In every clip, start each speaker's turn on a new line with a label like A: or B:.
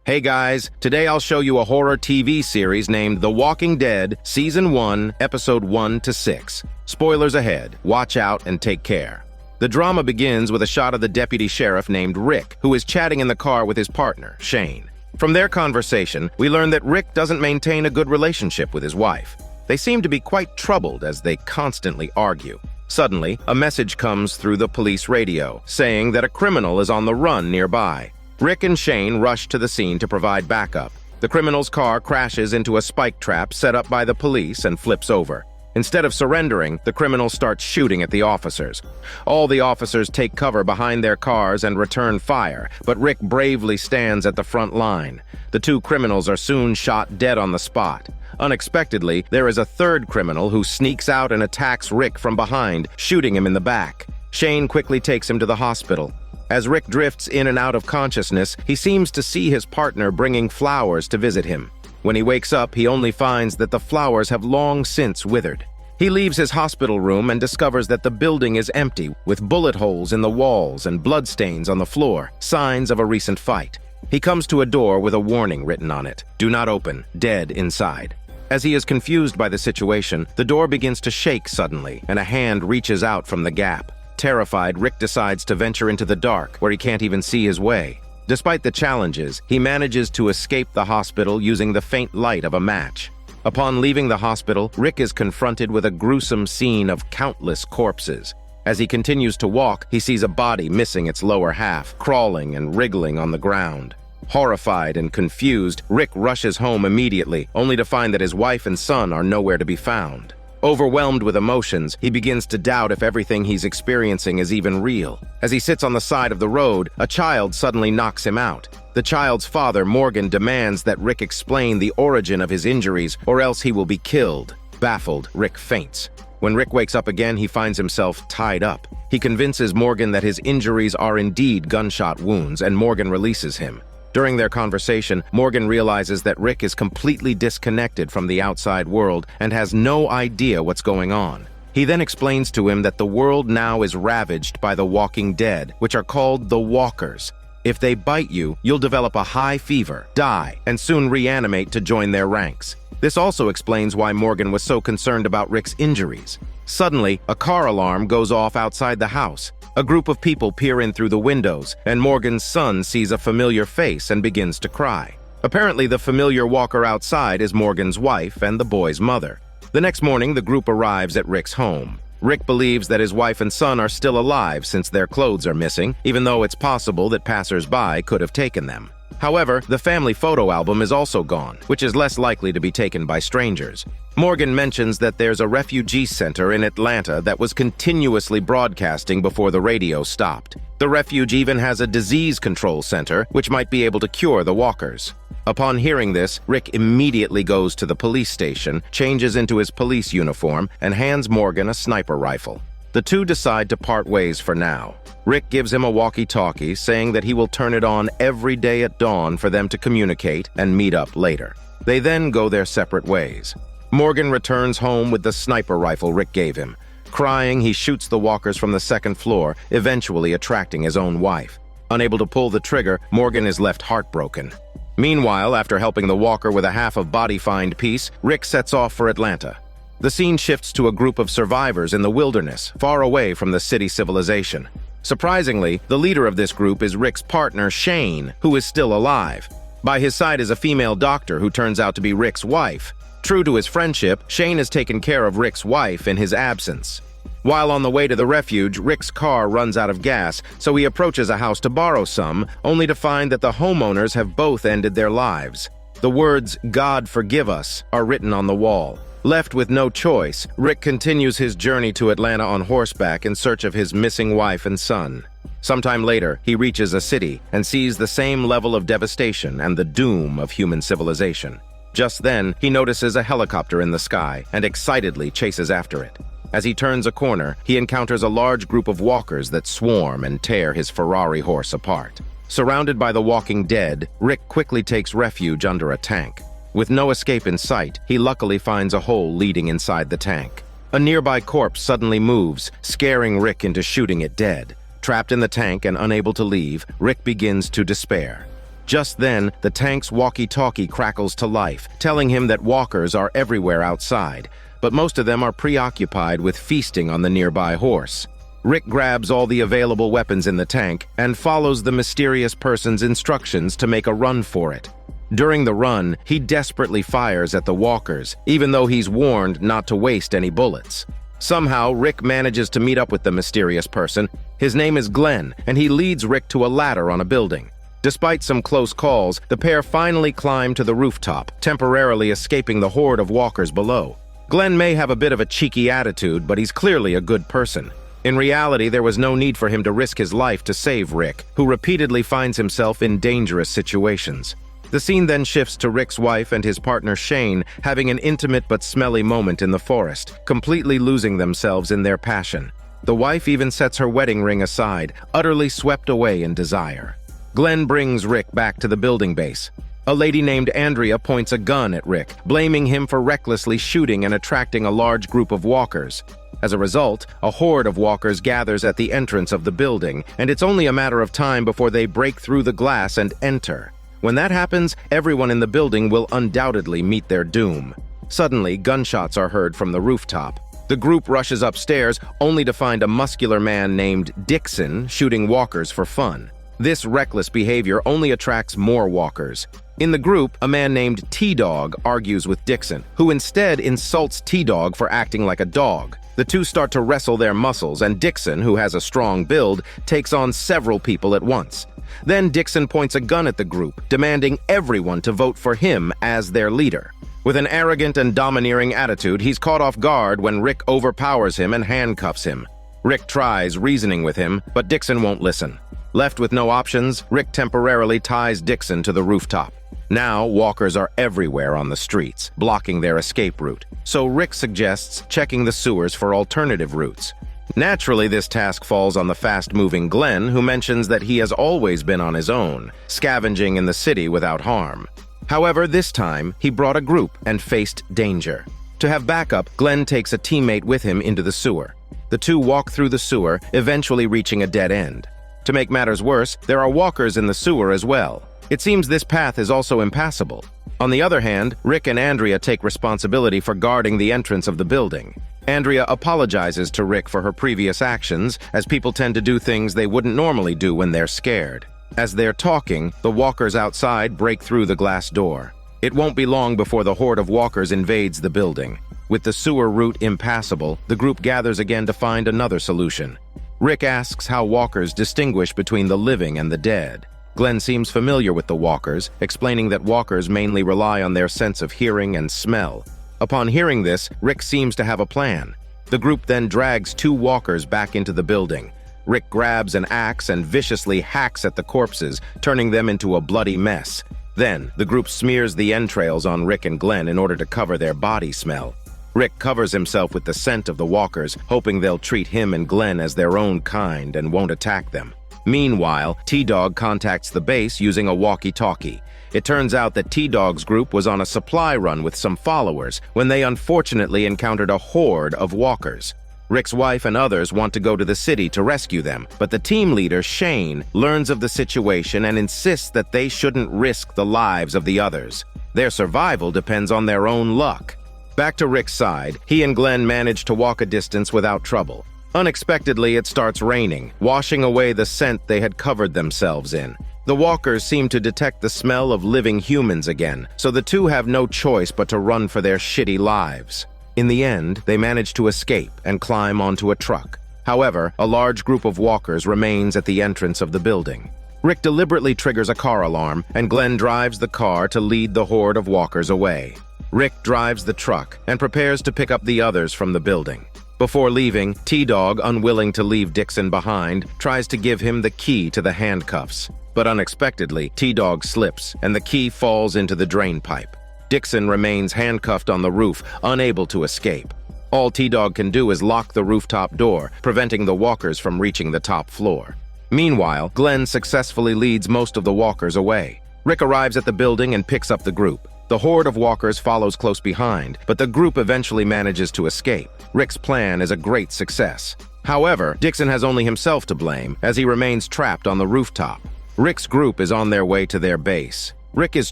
A: Hey guys, today I'll show you a horror TV series named The Walking Dead, Season 1, Episode 1 to 6. Spoilers ahead, watch out and take care. The drama begins with a shot of the deputy sheriff named Rick, who is chatting in the car with his partner, Shane. From their conversation, we learn that Rick doesn't maintain a good relationship with his wife. They seem to be quite troubled as they constantly argue. Suddenly, a message comes through the police radio, saying that a criminal is on the run nearby. Rick and Shane rush to the scene to provide backup. The criminal's car crashes into a spike trap set up by the police and flips over. Instead of surrendering, the criminal starts shooting at the officers. All the officers take cover behind their cars and return fire, but Rick bravely stands at the front line. The two criminals are soon shot dead on the spot. Unexpectedly, there is a third criminal who sneaks out and attacks Rick from behind, shooting him in the back. Shane quickly takes him to the hospital. As Rick drifts in and out of consciousness, he seems to see his partner bringing flowers to visit him. When he wakes up, he only finds that the flowers have long since withered. He leaves his hospital room and discovers that the building is empty, with bullet holes in the walls and bloodstains on the floor, signs of a recent fight. He comes to a door with a warning written on it, "Do not open, dead inside." As he is confused by the situation, the door begins to shake suddenly, and a hand reaches out from the gap. Terrified, Rick decides to venture into the dark, where he can't even see his way. Despite the challenges, he manages to escape the hospital using the faint light of a match. Upon leaving the hospital, Rick is confronted with a gruesome scene of countless corpses. As he continues to walk, he sees a body missing its lower half, crawling and wriggling on the ground. Horrified and confused, Rick rushes home immediately, only to find that his wife and son are nowhere to be found. Overwhelmed with emotions, he begins to doubt if everything he's experiencing is even real. As he sits on the side of the road, a child suddenly knocks him out. The child's father, Morgan, demands that Rick explain the origin of his injuries, or else he will be killed. Baffled, Rick faints. When Rick wakes up again, he finds himself tied up. He convinces Morgan that his injuries are indeed gunshot wounds, and Morgan releases him. During their conversation, Morgan realizes that Rick is completely disconnected from the outside world and has no idea what's going on. He then explains to him that the world now is ravaged by the Walking Dead, which are called the Walkers. If they bite you, you'll develop a high fever, die, and soon reanimate to join their ranks. This also explains why Morgan was so concerned about Rick's injuries. Suddenly, a car alarm goes off outside the house. A group of people peer in through the windows, and Morgan's son sees a familiar face and begins to cry. Apparently, the familiar walker outside is Morgan's wife and the boy's mother. The next morning, the group arrives at Rick's home. Rick believes that his wife and son are still alive since their clothes are missing, even though it's possible that passers-by could have taken them. However, the family photo album is also gone, which is less likely to be taken by strangers. Morgan mentions that there's a refugee center in Atlanta that was continuously broadcasting before the radio stopped. The refuge even has a disease control center, which might be able to cure the walkers. Upon hearing this, Rick immediately goes to the police station, changes into his police uniform, and hands Morgan a sniper rifle. The two decide to part ways for now. Rick gives him a walkie-talkie, saying that he will turn it on every day at dawn for them to communicate and meet up later. They then go their separate ways. Morgan returns home with the sniper rifle Rick gave him. Crying, he shoots the walkers from the second floor, eventually attracting his own wife. Unable to pull the trigger, Morgan is left heartbroken. Meanwhile, after helping the walker with a half of body find piece, Rick sets off for Atlanta. The scene shifts to a group of survivors in the wilderness, far away from the city civilization. Surprisingly, the leader of this group is Rick's partner, Shane, who is still alive. By his side is a female doctor who turns out to be Rick's wife. True to his friendship, Shane has taken care of Rick's wife in his absence. While on the way to the refuge, Rick's car runs out of gas, so he approaches a house to borrow some, only to find that the homeowners have both ended their lives. The words, "God forgive us," are written on the wall. Left with no choice, Rick continues his journey to Atlanta on horseback in search of his missing wife and son. Sometime later, he reaches a city and sees the same level of devastation and the doom of human civilization. Just then, he notices a helicopter in the sky and excitedly chases after it. As he turns a corner, he encounters a large group of walkers that swarm and tear his Ferrari horse apart. Surrounded by the Walking Dead, Rick quickly takes refuge under a tank. With no escape in sight, he luckily finds a hole leading inside the tank. A nearby corpse suddenly moves, scaring Rick into shooting it dead. Trapped in the tank and unable to leave, Rick begins to despair. Just then, the tank's walkie-talkie crackles to life, telling him that walkers are everywhere outside, but most of them are preoccupied with feasting on the nearby horse. Rick grabs all the available weapons in the tank and follows the mysterious person's instructions to make a run for it. During the run, he desperately fires at the walkers, even though he's warned not to waste any bullets. Somehow, Rick manages to meet up with the mysterious person. His name is Glenn, and he leads Rick to a ladder on a building. Despite some close calls, the pair finally climb to the rooftop, temporarily escaping the horde of walkers below. Glenn may have a bit of a cheeky attitude, but he's clearly a good person. In reality, there was no need for him to risk his life to save Rick, who repeatedly finds himself in dangerous situations. The scene then shifts to Rick's wife and his partner Shane having an intimate but smelly moment in the forest, completely losing themselves in their passion. The wife even sets her wedding ring aside, utterly swept away in desire. Glenn brings Rick back to the building base. A lady named Andrea points a gun at Rick, blaming him for recklessly shooting and attracting a large group of walkers. As a result, a horde of walkers gathers at the entrance of the building, and it's only a matter of time before they break through the glass and enter. When that happens, everyone in the building will undoubtedly meet their doom. Suddenly, gunshots are heard from the rooftop. The group rushes upstairs, only to find a muscular man named Dixon shooting walkers for fun. This reckless behavior only attracts more walkers. In the group, a man named T-Dog argues with Dixon, who instead insults T-Dog for acting like a dog. The two start to wrestle their muscles, and Dixon, who has a strong build, takes on several people at once. Then Dixon points a gun at the group, demanding everyone to vote for him as their leader. With an arrogant and domineering attitude, he's caught off guard when Rick overpowers him and handcuffs him. Rick tries reasoning with him, but Dixon won't listen. Left with no options, Rick temporarily ties Dixon to the rooftop. Now, walkers are everywhere on the streets, blocking their escape route, so Rick suggests checking the sewers for alternative routes. Naturally, this task falls on the fast-moving Glenn, who mentions that he has always been on his own, scavenging in the city without harm. However, this time, he brought a group and faced danger. To have backup, Glenn takes a teammate with him into the sewer. The two walk through the sewer, eventually reaching a dead end. To make matters worse, there are walkers in the sewer as well. It seems this path is also impassable. On the other hand, Rick and Andrea take responsibility for guarding the entrance of the building. Andrea apologizes to Rick for her previous actions, as people tend to do things they wouldn't normally do when they're scared. As they're talking, the walkers outside break through the glass door. It won't be long before the horde of walkers invades the building. With the sewer route impassable, the group gathers again to find another solution. Rick asks how walkers distinguish between the living and the dead. Glenn seems familiar with the walkers, explaining that walkers mainly rely on their sense of hearing and smell. Upon hearing this, Rick seems to have a plan. The group then drags two walkers back into the building. Rick grabs an axe and viciously hacks at the corpses, turning them into a bloody mess. Then, the group smears the entrails on Rick and Glenn in order to cover their body smell. Rick covers himself with the scent of the walkers, hoping they'll treat him and Glenn as their own kind and won't attack them. Meanwhile, T-Dog contacts the base using a walkie-talkie. It turns out that T-Dog's group was on a supply run with some followers when they unfortunately encountered a horde of walkers. Rick's wife and others want to go to the city to rescue them, but the team leader, Shane, learns of the situation and insists that they shouldn't risk the lives of the others. Their survival depends on their own luck. Back to Rick's side, he and Glenn manage to walk a distance without trouble. Unexpectedly, it starts raining, washing away the scent they had covered themselves in. The walkers seem to detect the smell of living humans again, so the two have no choice but to run for their shitty lives. In the end, they manage to escape and climb onto a truck. However, a large group of walkers remains at the entrance of the building. Rick deliberately triggers a car alarm, and Glenn drives the car to lead the horde of walkers away. Rick drives the truck and prepares to pick up the others from the building. Before leaving, T-Dog, unwilling to leave Dixon behind, tries to give him the key to the handcuffs. But unexpectedly, T-Dog slips, and the key falls into the drain pipe. Dixon remains handcuffed on the roof, unable to escape. All T-Dog can do is lock the rooftop door, preventing the walkers from reaching the top floor. Meanwhile, Glenn successfully leads most of the walkers away. Rick arrives at the building and picks up the group. The horde of walkers follows close behind, but the group eventually manages to escape. Rick's plan is a great success. However, Dixon has only himself to blame, as he remains trapped on the rooftop. Rick's group is on their way to their base. Rick is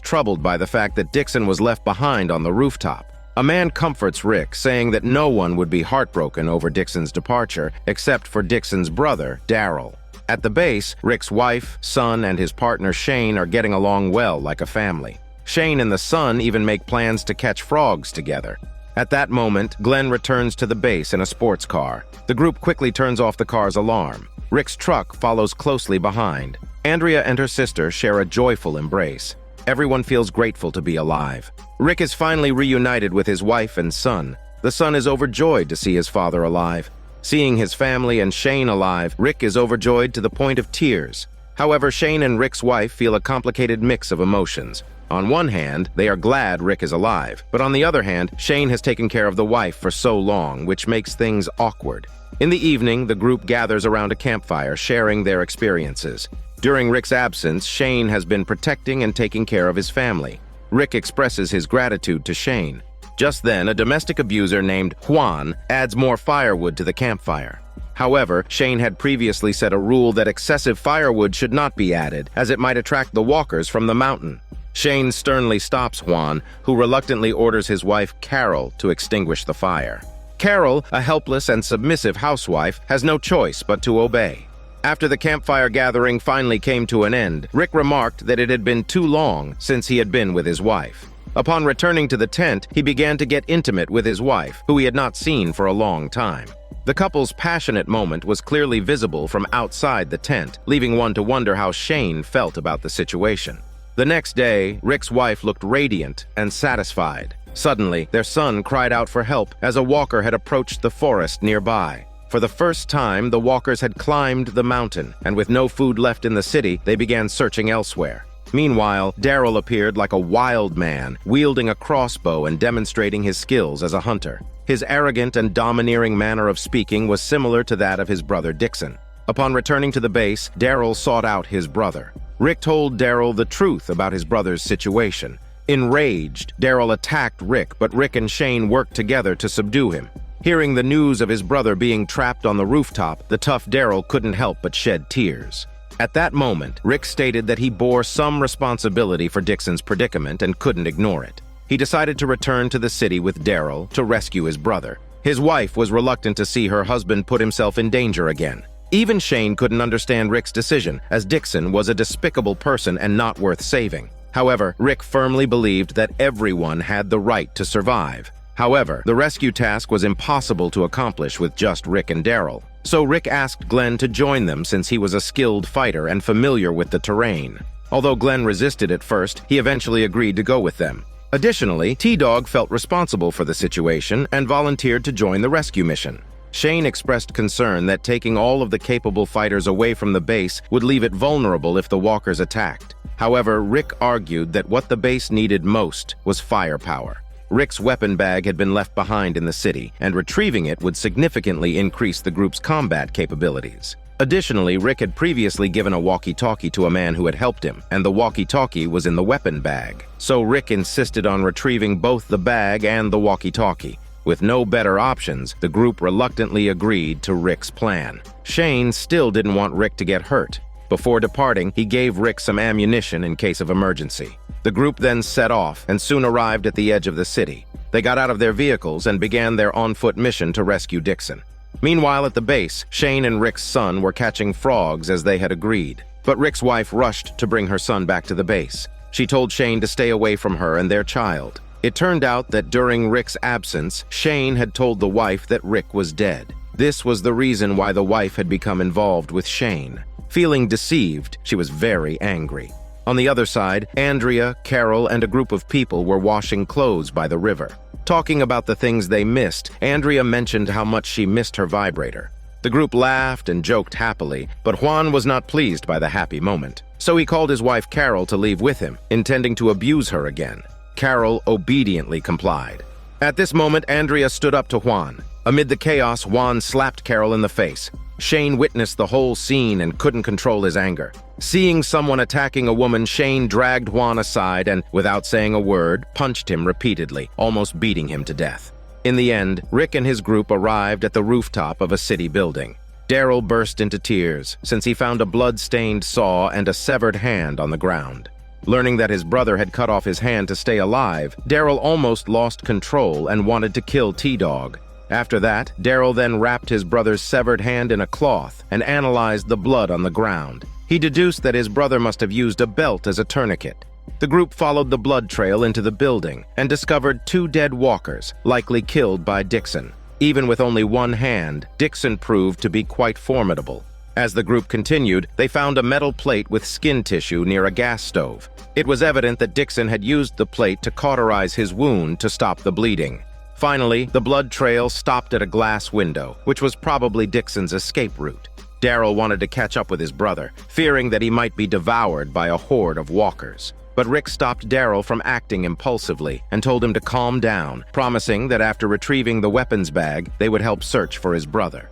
A: troubled by the fact that Dixon was left behind on the rooftop. A man comforts Rick, saying that no one would be heartbroken over Dixon's departure, except for Dixon's brother, Daryl. At the base, Rick's wife, son, and his partner Shane are getting along well like a family. Shane and the son even make plans to catch frogs together. At that moment, Glenn returns to the base in a sports car. The group quickly turns off the car's alarm. Rick's truck follows closely behind. Andrea and her sister share a joyful embrace. Everyone feels grateful to be alive. Rick is finally reunited with his wife and son. The son is overjoyed to see his father alive. Seeing his family and Shane alive, Rick is overjoyed to the point of tears. However, Shane and Rick's wife feel a complicated mix of emotions. On one hand, they are glad Rick is alive, but on the other hand, Shane has taken care of the wife for so long, which makes things awkward. In the evening, the group gathers around a campfire, sharing their experiences. During Rick's absence, Shane has been protecting and taking care of his family. Rick expresses his gratitude to Shane. Just then, a domestic abuser named Juan adds more firewood to the campfire. However, Shane had previously set a rule that excessive firewood should not be added, as it might attract the walkers from the mountain. Shane sternly stops Juan, who reluctantly orders his wife Carol to extinguish the fire. Carol, a helpless and submissive housewife, has no choice but to obey. After the campfire gathering finally came to an end, Rick remarked that it had been too long since he had been with his wife. Upon returning to the tent, he began to get intimate with his wife, who he had not seen for a long time. The couple's passionate moment was clearly visible from outside the tent, leaving one to wonder how Shane felt about the situation. The next day, Rick's wife looked radiant and satisfied. Suddenly, their son cried out for help as a walker had approached the forest nearby. For the first time, the walkers had climbed the mountain, and with no food left in the city, they began searching elsewhere. Meanwhile, Daryl appeared like a wild man, wielding a crossbow and demonstrating his skills as a hunter. His arrogant and domineering manner of speaking was similar to that of his brother Dixon. Upon returning to the base, Daryl sought out his brother. Rick told Daryl the truth about his brother's situation. Enraged, Daryl attacked Rick, but Rick and Shane worked together to subdue him. Hearing the news of his brother being trapped on the rooftop, the tough Daryl couldn't help but shed tears. At that moment, Rick stated that he bore some responsibility for Dixon's predicament and couldn't ignore it. He decided to return to the city with Daryl to rescue his brother. His wife was reluctant to see her husband put himself in danger again. Even Shane couldn't understand Rick's decision, as Dixon was a despicable person and not worth saving. However, Rick firmly believed that everyone had the right to survive. However, the rescue task was impossible to accomplish with just Rick and Daryl. So Rick asked Glenn to join them since he was a skilled fighter and familiar with the terrain. Although Glenn resisted at first, he eventually agreed to go with them. Additionally, T-Dog felt responsible for the situation and volunteered to join the rescue mission. Shane expressed concern that taking all of the capable fighters away from the base would leave it vulnerable if the walkers attacked. However, Rick argued that what the base needed most was firepower. Rick's weapon bag had been left behind in the city, and retrieving it would significantly increase the group's combat capabilities. Additionally, Rick had previously given a walkie-talkie to a man who had helped him, and the walkie-talkie was in the weapon bag. So Rick insisted on retrieving both the bag and the walkie-talkie. With no better options, the group reluctantly agreed to Rick's plan. Shane still didn't want Rick to get hurt. Before departing, he gave Rick some ammunition in case of emergency. The group then set off and soon arrived at the edge of the city. They got out of their vehicles and began their on-foot mission to rescue Dixon. Meanwhile, at the base, Shane and Rick's son were catching frogs as they had agreed. But Rick's wife rushed to bring her son back to the base. She told Shane to stay away from her and their child. It turned out that during Rick's absence, Shane had told the wife that Rick was dead. This was the reason why the wife had become involved with Shane. Feeling deceived, she was very angry. On the other side, Andrea, Carol, and a group of people were washing clothes by the river. Talking about the things they missed, Andrea mentioned how much she missed her vibrator. The group laughed and joked happily, but Juan was not pleased by the happy moment. So he called his wife Carol to leave with him, intending to abuse her again. Carol obediently complied. At this moment, Andrea stood up to Juan. Amid the chaos, Juan slapped Carol in the face. Shane witnessed the whole scene and couldn't control his anger. Seeing someone attacking a woman, Shane dragged Juan aside and, without saying a word, punched him repeatedly, almost beating him to death. In the end, Rick and his group arrived at the rooftop of a city building. Daryl burst into tears, since he found a blood-stained saw and a severed hand on the ground. Learning that his brother had cut off his hand to stay alive, Daryl almost lost control and wanted to kill T-Dog. After that, Daryl then wrapped his brother's severed hand in a cloth and analyzed the blood on the ground. He deduced that his brother must have used a belt as a tourniquet. The group followed the blood trail into the building and discovered 2 dead walkers, likely killed by Dixon. Even with only one hand, Dixon proved to be quite formidable. As the group continued, they found a metal plate with skin tissue near a gas stove. It was evident that Dixon had used the plate to cauterize his wound to stop the bleeding. Finally, the blood trail stopped at a glass window, which was probably Dixon's escape route. Daryl wanted to catch up with his brother, fearing that he might be devoured by a horde of walkers. But Rick stopped Daryl from acting impulsively and told him to calm down, promising that after retrieving the weapons bag, they would help search for his brother.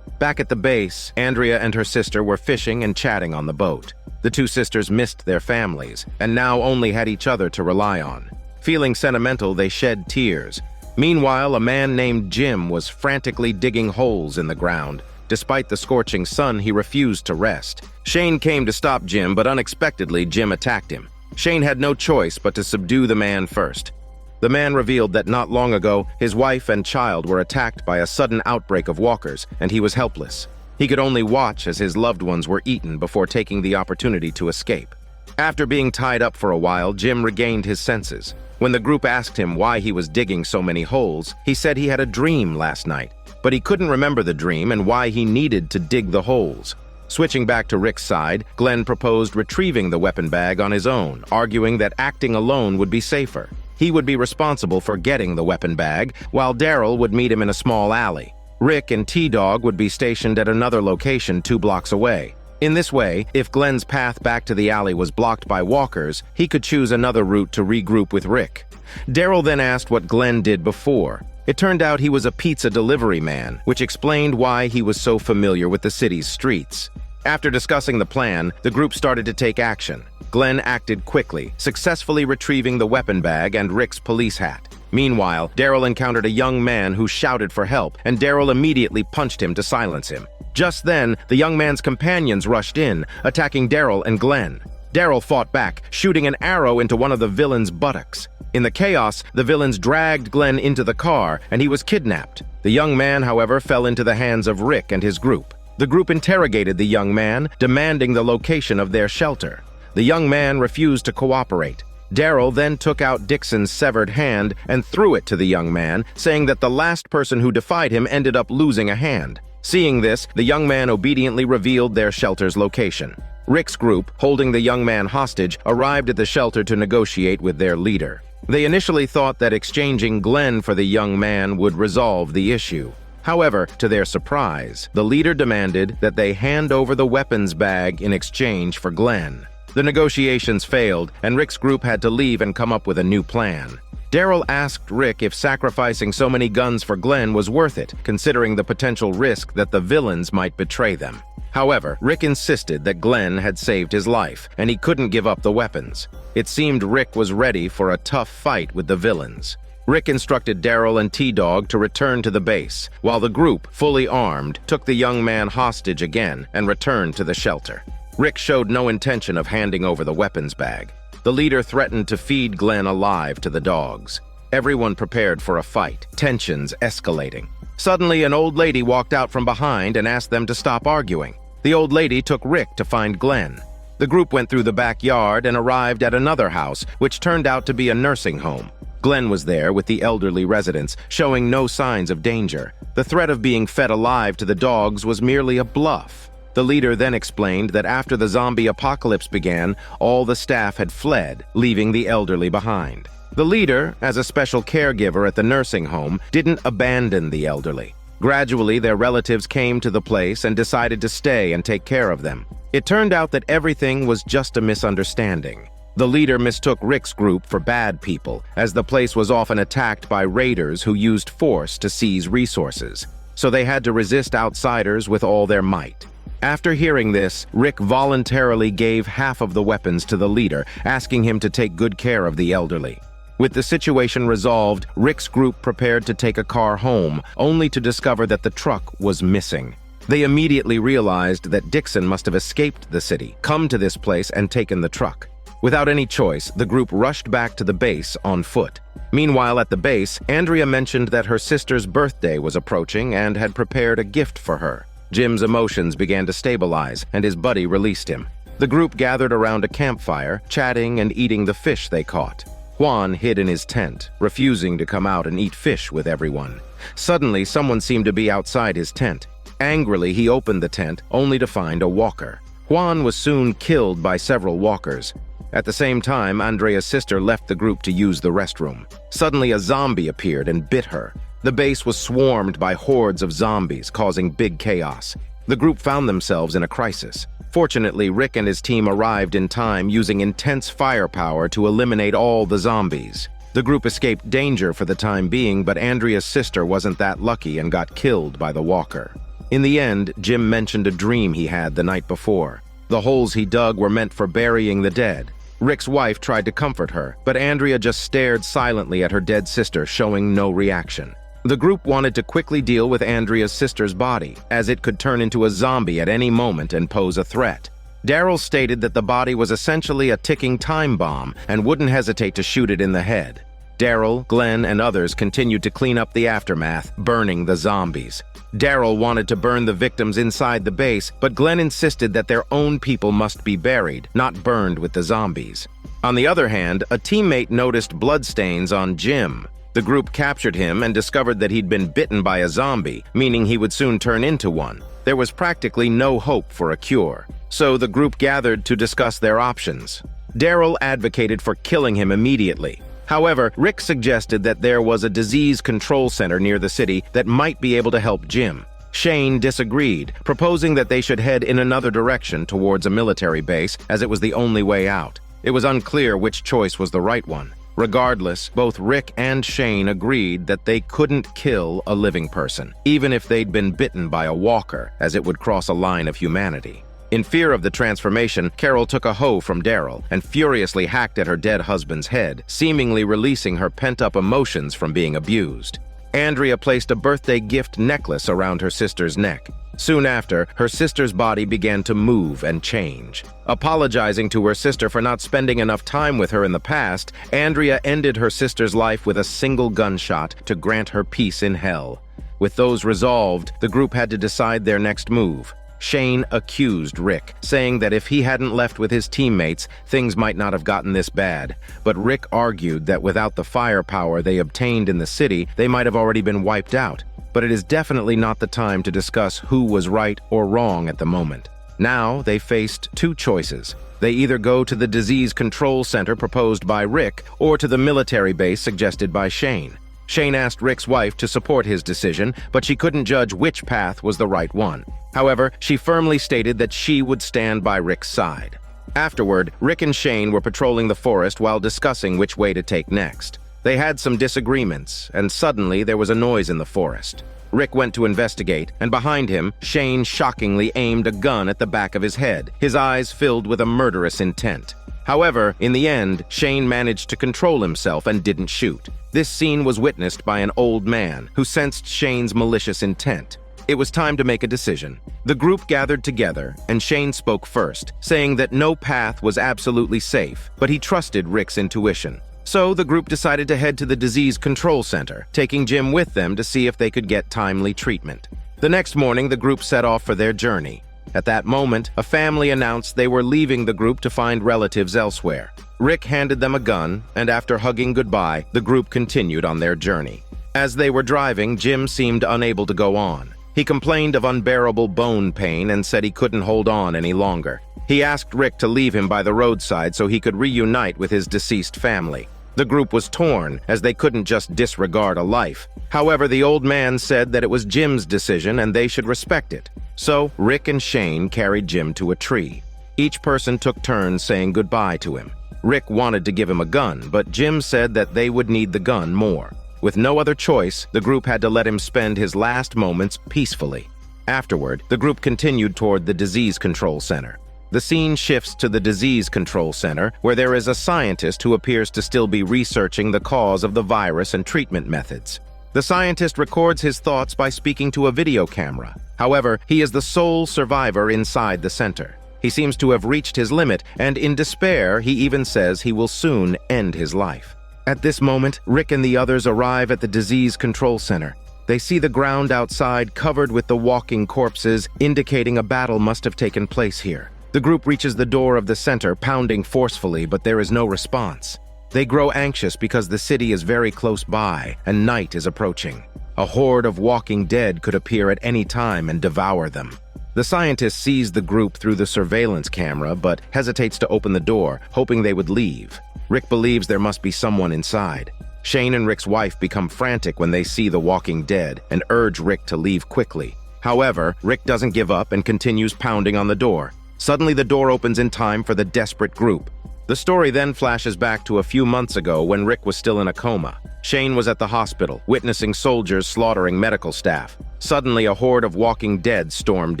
A: Back at the base, Andrea and her sister were fishing and chatting on the boat. The 2 sisters missed their families and now only had each other to rely on. Feeling sentimental, they shed tears. Meanwhile, a man named Jim was frantically digging holes in the ground. Despite the scorching sun, he refused to rest. Shane came to stop Jim, but unexpectedly, Jim attacked him. Shane had no choice but to subdue the man first. The man revealed that not long ago, his wife and child were attacked by a sudden outbreak of walkers, and he was helpless. He could only watch as his loved ones were eaten before taking the opportunity to escape. After being tied up for a while, Jim regained his senses. When the group asked him why he was digging so many holes, he said he had a dream last night, but he couldn't remember the dream and why he needed to dig the holes. Switching back to Rick's side, Glenn proposed retrieving the weapon bag on his own, arguing that acting alone would be safer. He would be responsible for getting the weapon bag, while Daryl would meet him in a small alley. Rick and T-Dog would be stationed at another location 2 blocks away. In this way, if Glenn's path back to the alley was blocked by walkers, he could choose another route to regroup with Rick. Daryl then asked what Glenn did before. It turned out he was a pizza delivery man, which explained why he was so familiar with the city's streets. After discussing the plan, the group started to take action. Glenn acted quickly, successfully retrieving the weapon bag and Rick's police hat. Meanwhile, Daryl encountered a young man who shouted for help, and Daryl immediately punched him to silence him. Just then, the young man's companions rushed in, attacking Daryl and Glenn. Daryl fought back, shooting an arrow into one of the villain's buttocks. In the chaos, the villains dragged Glenn into the car, and he was kidnapped. The young man, however, fell into the hands of Rick and his group. The group interrogated the young man, demanding the location of their shelter. The young man refused to cooperate. Daryl then took out Dixon's severed hand and threw it to the young man, saying that the last person who defied him ended up losing a hand. Seeing this, the young man obediently revealed their shelter's location. Rick's group, holding the young man hostage, arrived at the shelter to negotiate with their leader. They initially thought that exchanging Glenn for the young man would resolve the issue. However, to their surprise, the leader demanded that they hand over the weapons bag in exchange for Glenn. The negotiations failed, and Rick's group had to leave and come up with a new plan. Daryl asked Rick if sacrificing so many guns for Glenn was worth it, considering the potential risk that the villains might betray them. However, Rick insisted that Glenn had saved his life, and he couldn't give up the weapons. It seemed Rick was ready for a tough fight with the villains. Rick instructed Daryl and T-Dog to return to the base, while the group, fully armed, took the young man hostage again and returned to the shelter. Rick showed no intention of handing over the weapons bag. The leader threatened to feed Glenn alive to the dogs. Everyone prepared for a fight, tensions escalating. Suddenly, an old lady walked out from behind and asked them to stop arguing. The old lady took Rick to find Glenn. The group went through the backyard and arrived at another house, which turned out to be a nursing home. Glenn was there with the elderly residents, showing no signs of danger. The threat of being fed alive to the dogs was merely a bluff. The leader then explained that after the zombie apocalypse began, all the staff had fled, leaving the elderly behind. The leader, as a special caregiver at the nursing home, didn't abandon the elderly. Gradually, their relatives came to the place and decided to stay and take care of them. It turned out that everything was just a misunderstanding. The leader mistook Rick's group for bad people, as the place was often attacked by raiders who used force to seize resources. so they had to resist outsiders with all their might. After hearing this, Rick voluntarily gave half of the weapons to the leader, asking him to take good care of the elderly. With the situation resolved, Rick's group prepared to take a car home, only to discover that the truck was missing. They immediately realized that Dixon must have escaped the city, come to this place, and taken the truck. Without any choice, the group rushed back to the base on foot. Meanwhile, at the base, Andrea mentioned that her sister's birthday was approaching and had prepared a gift for her. Jim's emotions began to stabilize, and his buddy released him. The group gathered around a campfire, chatting and eating the fish they caught. Juan hid in his tent, refusing to come out and eat fish with everyone. Suddenly, someone seemed to be outside his tent. Angrily, he opened the tent, only to find a walker. Juan was soon killed by several walkers. At the same time, Andrea's sister left the group to use the restroom. Suddenly, a zombie appeared and bit her. The base was swarmed by hordes of zombies, causing big chaos. The group found themselves in a crisis. Fortunately, Rick and his team arrived in time, using intense firepower to eliminate all the zombies. The group escaped danger for the time being, but Andrea's sister wasn't that lucky and got killed by the walker. In the end, Jim mentioned a dream he had the night before. The holes he dug were meant for burying the dead. Rick's wife tried to comfort her, but Andrea just stared silently at her dead sister, showing no reaction. The group wanted to quickly deal with Andrea's sister's body, as it could turn into a zombie at any moment and pose a threat. Daryl stated that the body was essentially a ticking time bomb and wouldn't hesitate to shoot it in the head. Daryl, Glenn, and others continued to clean up the aftermath, burning the zombies. Daryl wanted to burn the victims inside the base, but Glenn insisted that their own people must be buried, not burned with the zombies. On the other hand, a teammate noticed bloodstains on Jim. The group captured him and discovered that he'd been bitten by a zombie, meaning he would soon turn into one. There was practically no hope for a cure, so the group gathered to discuss their options. Daryl advocated for killing him immediately. However, Rick suggested that there was a disease control center near the city that might be able to help Jim. Shane disagreed, proposing that they should head in another direction towards a military base, as it was the only way out. It was unclear which choice was the right one. Regardless, both Rick and Shane agreed that they couldn't kill a living person, even if they'd been bitten by a walker, as it would cross a line of humanity. In fear of the transformation, Carol took a hoe from Daryl and furiously hacked at her dead husband's head, seemingly releasing her pent-up emotions from being abused. Andrea placed a birthday gift necklace around her sister's neck. Soon after, her sister's body began to move and change. Apologizing to her sister for not spending enough time with her in the past, Andrea ended her sister's life with a single gunshot to grant her peace in hell. With those resolved, the group had to decide their next move. Shane accused Rick, saying that if he hadn't left with his teammates, things might not have gotten this bad. But Rick argued that without the firepower they obtained in the city, they might have already been wiped out. But it is definitely not the time to discuss who was right or wrong at the moment. Now they faced two choices. They either go to the disease control center proposed by Rick or to the military base suggested by Shane. Shane asked Rick's wife to support his decision, but she couldn't judge which path was the right one. However, she firmly stated that she would stand by Rick's side. Afterward, Rick and Shane were patrolling the forest while discussing which way to take next. They had some disagreements, and suddenly there was a noise in the forest. Rick went to investigate, and behind him, Shane shockingly aimed a gun at the back of his head, his eyes filled with a murderous intent. However, in the end, Shane managed to control himself and didn't shoot. This scene was witnessed by an old man who sensed Shane's malicious intent. It was time to make a decision. The group gathered together, and Shane spoke first, saying that no path was absolutely safe, but he trusted Rick's intuition. So the group decided to head to the disease control center, taking Jim with them to see if they could get timely treatment. The next morning, the group set off for their journey. At that moment, a family announced they were leaving the group to find relatives elsewhere. Rick handed them a gun, and after hugging goodbye, the group continued on their journey. As they were driving, Jim seemed unable to go on. He complained of unbearable bone pain and said he couldn't hold on any longer. He asked Rick to leave him by the roadside so he could reunite with his deceased family. The group was torn, as they couldn't just disregard a life. However, the old man said that it was Jim's decision and they should respect it. So, Rick and Shane carried Jim to a tree. Each person took turns saying goodbye to him. Rick wanted to give him a gun, but Jim said that they would need the gun more. With no other choice, the group had to let him spend his last moments peacefully. Afterward, the group continued toward the disease control center. The scene shifts to the disease control center, where there is a scientist who appears to still be researching the cause of the virus and treatment methods. The scientist records his thoughts by speaking to a video camera. However, he is the sole survivor inside the center. He seems to have reached his limit, and in despair, he even says he will soon end his life. At this moment, Rick and the others arrive at the disease control center. They see the ground outside covered with the walking corpses, indicating a battle must have taken place here. The group reaches the door of the center, pounding forcefully, but there is no response. They grow anxious because the city is very close by, and night is approaching. A horde of walking dead could appear at any time and devour them. The scientist sees the group through the surveillance camera, but hesitates to open the door, hoping they would leave. Rick believes there must be someone inside. Shane and Rick's wife become frantic when they see the walking dead and urge Rick to leave quickly. However, Rick doesn't give up and continues pounding on the door. Suddenly, the door opens in time for the desperate group. The story then flashes back to a few months ago when Rick was still in a coma. Shane was at the hospital, witnessing soldiers slaughtering medical staff. Suddenly, a horde of walking dead stormed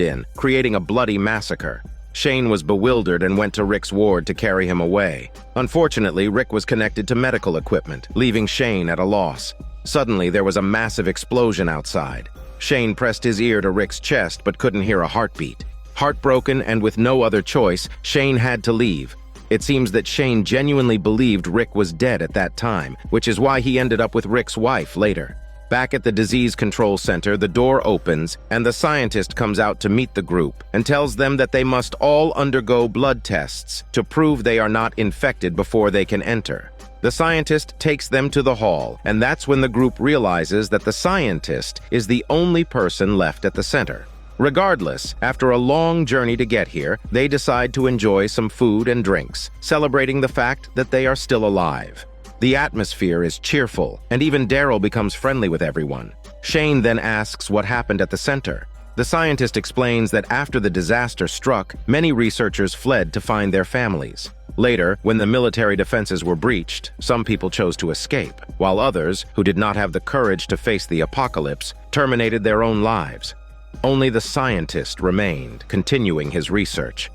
A: in, creating a bloody massacre. Shane was bewildered and went to Rick's ward to carry him away. Unfortunately, Rick was connected to medical equipment, leaving Shane at a loss. Suddenly, there was a massive explosion outside. Shane pressed his ear to Rick's chest but couldn't hear a heartbeat. Heartbroken and with no other choice, Shane had to leave. It seems that Shane genuinely believed Rick was dead at that time, which is why he ended up with Rick's wife later. Back at the disease control center, the door opens, and the scientist comes out to meet the group and tells them that they must all undergo blood tests to prove they are not infected before they can enter. The scientist takes them to the hall, and that's when the group realizes that the scientist is the only person left at the center. Regardless, after a long journey to get here, they decide to enjoy some food and drinks, celebrating the fact that they are still alive. The atmosphere is cheerful, and even Daryl becomes friendly with everyone. Shane then asks what happened at the center. The scientist explains that after the disaster struck, many researchers fled to find their families. Later, when the military defenses were breached, some people chose to escape, while others, who did not have the courage to face the apocalypse, terminated their own lives. Only the scientist remained, continuing his research.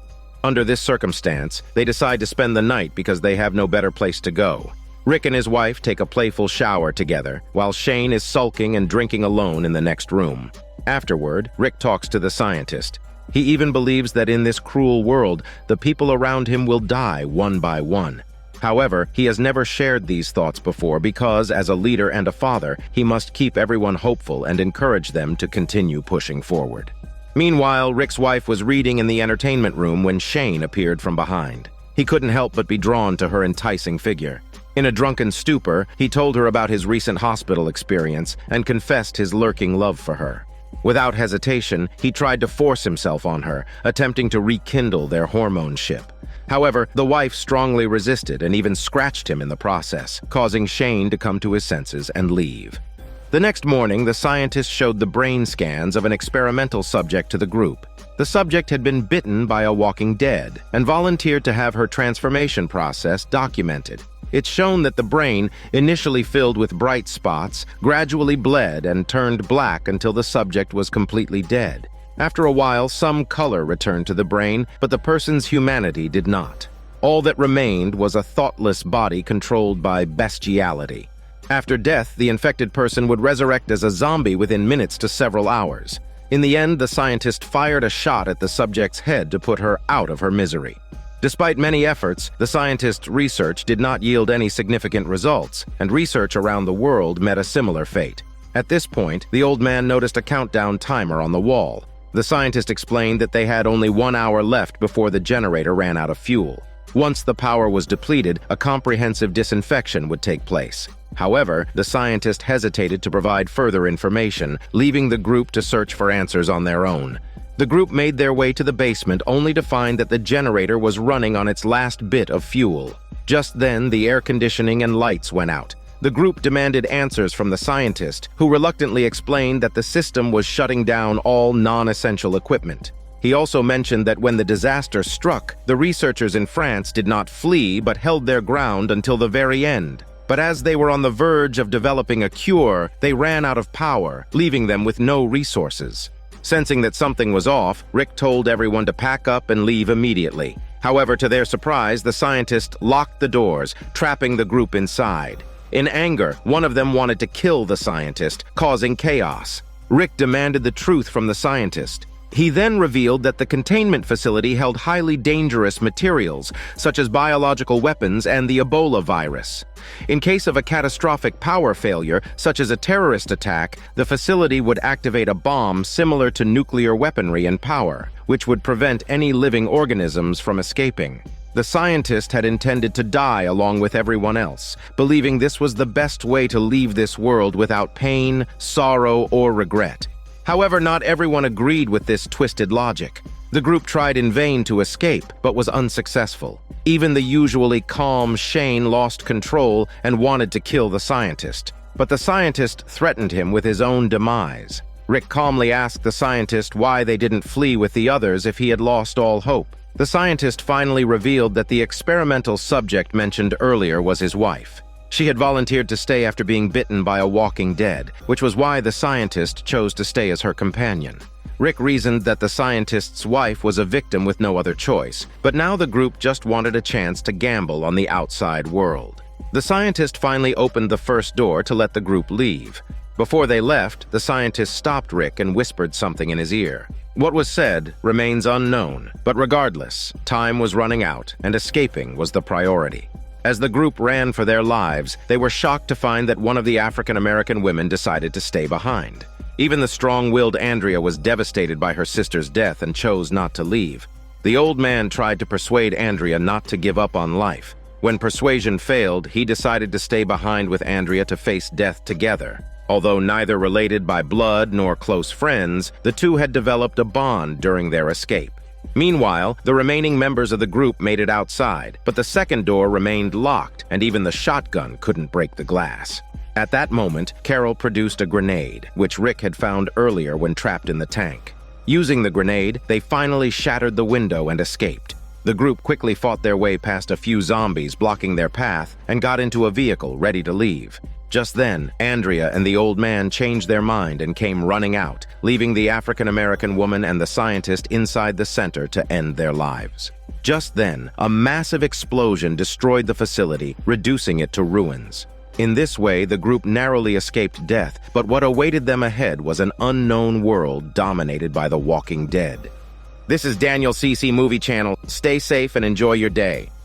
A: Under this circumstance, they decide to spend the night because they have no better place to go. Rick and his wife take a playful shower together, while Shane is sulking and drinking alone in the next room. Afterward, Rick talks to the scientist. He even believes that in this cruel world, the people around him will die one by one. However, he has never shared these thoughts before because, as a leader and a father, he must keep everyone hopeful and encourage them to continue pushing forward. Meanwhile, Rick's wife was reading in the entertainment room when Shane appeared from behind. He couldn't help but be drawn to her enticing figure. In a drunken stupor, he told her about his recent hospital experience and confessed his lurking love for her. Without hesitation, he tried to force himself on her, attempting to rekindle their hormone ship. However, the wife strongly resisted and even scratched him in the process, causing Shane to come to his senses and leave. The next morning, the scientist showed the brain scans of an experimental subject to the group. The subject had been bitten by a walking dead and volunteered to have her transformation process documented. It's shown that the brain, initially filled with bright spots, gradually bled and turned black until the subject was completely dead. After a while, some color returned to the brain, but the person's humanity did not. All that remained was a thoughtless body controlled by bestiality. After death, the infected person would resurrect as a zombie within minutes to several hours. In the end, the scientist fired a shot at the subject's head to put her out of her misery. Despite many efforts, the scientist's research did not yield any significant results, and research around the world met a similar fate. At this point, the old man noticed a countdown timer on the wall. The scientist explained that they had only 1 hour left before the generator ran out of fuel. Once the power was depleted, a comprehensive disinfection would take place. However, the scientist hesitated to provide further information, leaving the group to search for answers on their own. The group made their way to the basement only to find that the generator was running on its last bit of fuel. Just then, the air conditioning and lights went out. The group demanded answers from the scientist, who reluctantly explained that the system was shutting down all non-essential equipment. He also mentioned that when the disaster struck, the researchers in France did not flee but held their ground until the very end. But as they were on the verge of developing a cure, they ran out of power, leaving them with no resources. Sensing that something was off, Rick told everyone to pack up and leave immediately. However, to their surprise, the scientist locked the doors, trapping the group inside. In anger, one of them wanted to kill the scientist, causing chaos. Rick demanded the truth from the scientist. He then revealed that the containment facility held highly dangerous materials, such as biological weapons and the Ebola virus. In case of a catastrophic power failure, such as a terrorist attack, the facility would activate a bomb similar to nuclear weaponry in power, which would prevent any living organisms from escaping. The scientist had intended to die along with everyone else, believing this was the best way to leave this world without pain, sorrow, or regret. However, not everyone agreed with this twisted logic. The group tried in vain to escape, but was unsuccessful. Even the usually calm Shane lost control and wanted to kill the scientist. But the scientist threatened him with his own demise. Rick calmly asked the scientist why they didn't flee with the others if he had lost all hope. The scientist finally revealed that the experimental subject mentioned earlier was his wife. She had volunteered to stay after being bitten by a walking dead, which was why the scientist chose to stay as her companion. Rick reasoned that the scientist's wife was a victim with no other choice, but now the group just wanted a chance to gamble on the outside world. The scientist finally opened the first door to let the group leave. Before they left, the scientist stopped Rick and whispered something in his ear. What was said remains unknown, but regardless, time was running out and escaping was the priority. As the group ran for their lives, they were shocked to find that one of the African-American women decided to stay behind. Even the strong-willed Andrea was devastated by her sister's death and chose not to leave. The old man tried to persuade Andrea not to give up on life. When persuasion failed, he decided to stay behind with Andrea to face death together. Although neither related by blood nor close friends, the two had developed a bond during their escape. Meanwhile, the remaining members of the group made it outside, but the second door remained locked, and even the shotgun couldn't break the glass. At that moment, Carol produced a grenade, which Rick had found earlier when trapped in the tank. Using the grenade, they finally shattered the window and escaped. The group quickly fought their way past a few zombies blocking their path and got into a vehicle ready to leave. Just then, Andrea and the old man changed their mind and came running out, leaving the African-American woman and the scientist inside the center to end their lives. Just then, a massive explosion destroyed the facility, reducing it to ruins. In this way, the group narrowly escaped death, but what awaited them ahead was an unknown world dominated by the walking dead. This is Daniel CC Movie Channel. Stay safe and enjoy your day.